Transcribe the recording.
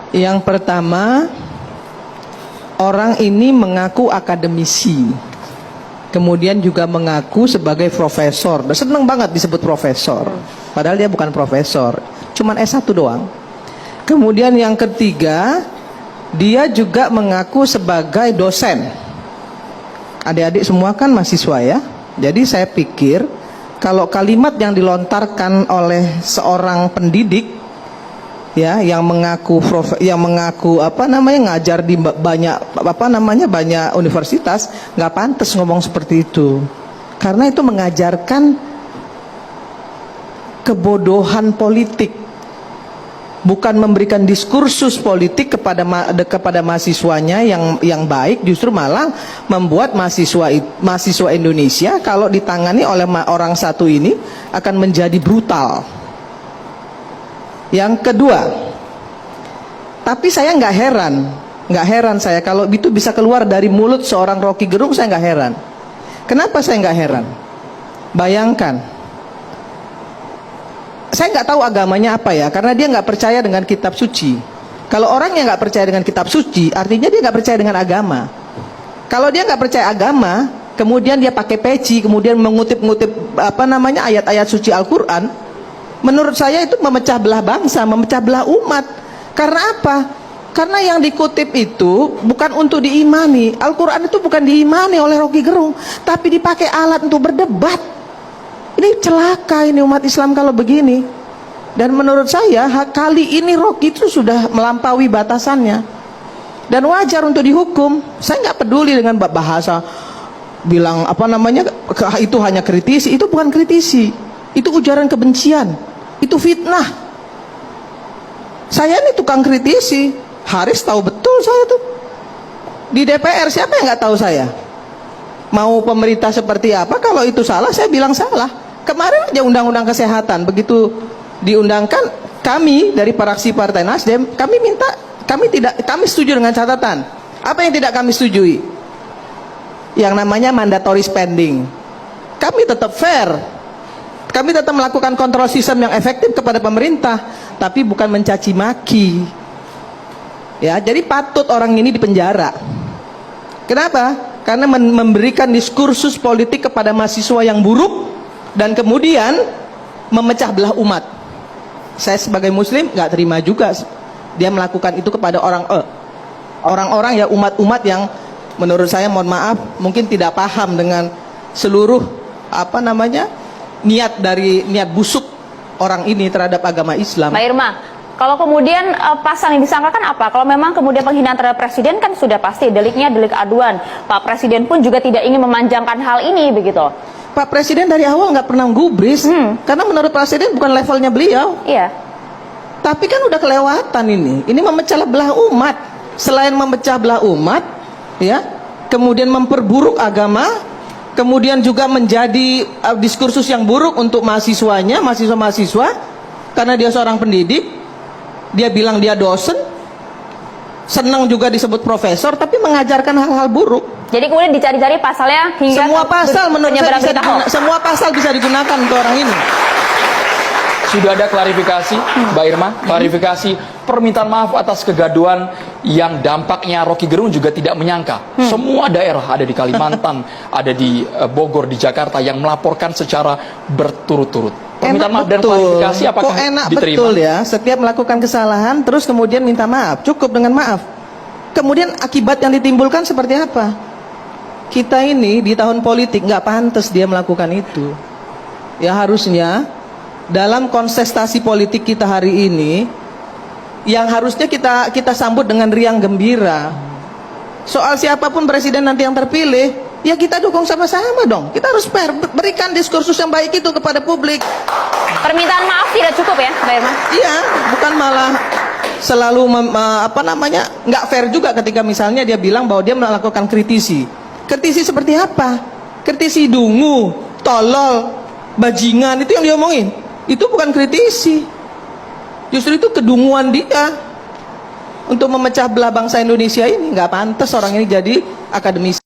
Yang pertama, orang ini mengaku akademisi, kemudian juga mengaku sebagai profesor. Dan seneng banget disebut profesor, padahal dia bukan profesor, cuman S1 doang. Kemudian yang ketiga, dia juga mengaku sebagai dosen. Adik-adik semua kan mahasiswa ya. Jadi saya pikir kalau kalimat yang dilontarkan oleh seorang pendidik ya, yang mengaku ngajar di banyak universitas, nggak pantas ngomong seperti itu, karena itu mengajarkan kebodohan politik, bukan memberikan diskursus politik kepada mahasiswanya yang baik. Justru malah membuat mahasiswa Indonesia kalau ditangani oleh orang satu ini akan menjadi brutal. Yang kedua, tapi saya nggak heran saya kalau itu bisa keluar dari mulut seorang Rocky Gerung. Saya nggak heran. Kenapa saya nggak heran? Bayangkan, saya nggak tahu agamanya apa ya, karena dia nggak percaya dengan kitab suci. Kalau orang yang nggak percaya dengan kitab suci, artinya dia nggak percaya dengan agama. Kalau dia nggak percaya agama, kemudian dia pakai peci, kemudian mengutip-ngutip ayat-ayat suci Al-Quran, menurut saya itu memecah belah bangsa, memecah belah umat. Karena apa? Karena yang dikutip itu bukan untuk diimani. Al-Quran itu bukan diimani oleh Rocky Gerung, tapi dipakai alat untuk berdebat. Ini celaka ini umat Islam kalau begini. Dan menurut saya kali ini Rocky itu sudah melampaui batasannya, dan wajar untuk dihukum. Saya nggak peduli dengan bahasa bilang itu hanya kritisi. Itu bukan kritisi, itu ujaran kebencian, itu fitnah. Saya ini tukang kritisi. Haris tahu betul saya tuh di DPR. Siapa yang nggak tahu saya? Mau pemerintah seperti apa, kalau itu salah saya bilang salah. Kemarin aja undang-undang kesehatan begitu diundangkan, kami dari fraksi Partai Nasdem, kami setuju dengan catatan. Apa yang tidak kami setujui? Yang namanya mandatory spending. Kami tetap fair, kami tetap melakukan kontrol sistem yang efektif kepada pemerintah, tapi bukan mencaci maki. Ya, jadi patut orang ini dipenjara. Kenapa? Karena memberikan diskursus politik kepada mahasiswa yang buruk, dan kemudian memecah belah umat. Saya sebagai muslim nggak terima juga dia melakukan itu kepada orang-orang ya, umat-umat yang menurut saya, mohon maaf, mungkin tidak paham dengan seluruh niat busuk orang ini terhadap agama Islam. Mbak Irma, kalau kemudian pasal yang disangkakan apa? Kalau memang kemudian penghinaan terhadap presiden kan sudah pasti deliknya delik aduan. Pak Presiden pun juga tidak ingin memanjangkan hal ini begitu. Pak Presiden dari awal nggak pernah gubris, karena menurut Presiden bukan levelnya beliau. Iya. Tapi kan udah kelewatan ini. Ini memecah belah umat. Selain memecah belah umat, ya, kemudian memperburuk agama, kemudian juga menjadi diskursus yang buruk untuk mahasiswanya, mahasiswa, karena dia seorang pendidik. Dia bilang dia dosen, senang juga disebut profesor, tapi mengajarkan hal-hal buruk. Jadi kemudian dicari-cari pasalnya hingga semua pasal menurut saya semua pasal bisa digunakan untuk orang ini. Sudah ada klarifikasi, Mbak Irma, klarifikasi permintaan maaf atas kegaduhan yang dampaknya Rocky Gerung juga tidak menyangka. Semua daerah ada di Kalimantan, ada di Bogor, di Jakarta yang melaporkan secara berturut-turut. Permintaan maaf dan klarifikasi apakah diterima? Betul ya, setiap melakukan kesalahan terus kemudian minta maaf, cukup dengan maaf. Kemudian akibat yang ditimbulkan seperti apa? Kita ini di tahun politik nggak pantas dia melakukan itu. Ya harusnya dalam kontestasi politik kita hari ini, yang harusnya kita sambut dengan riang gembira. Soal siapapun presiden nanti yang terpilih, ya kita dukung sama-sama dong. Kita harus fair, berikan diskursus yang baik itu kepada publik. Permintaan maaf tidak cukup ya, Mbak Irma? Iya, bukan malah selalu nggak fair juga ketika misalnya dia bilang bahwa dia melakukan kritisi. Kritisi seperti apa? Kritisi dungu, tolol, bajingan, itu yang diomongin. Itu bukan kritisi. Justru itu kedunguan dia untuk memecah belah bangsa Indonesia ini. Nggak pantas orang ini jadi akademisi.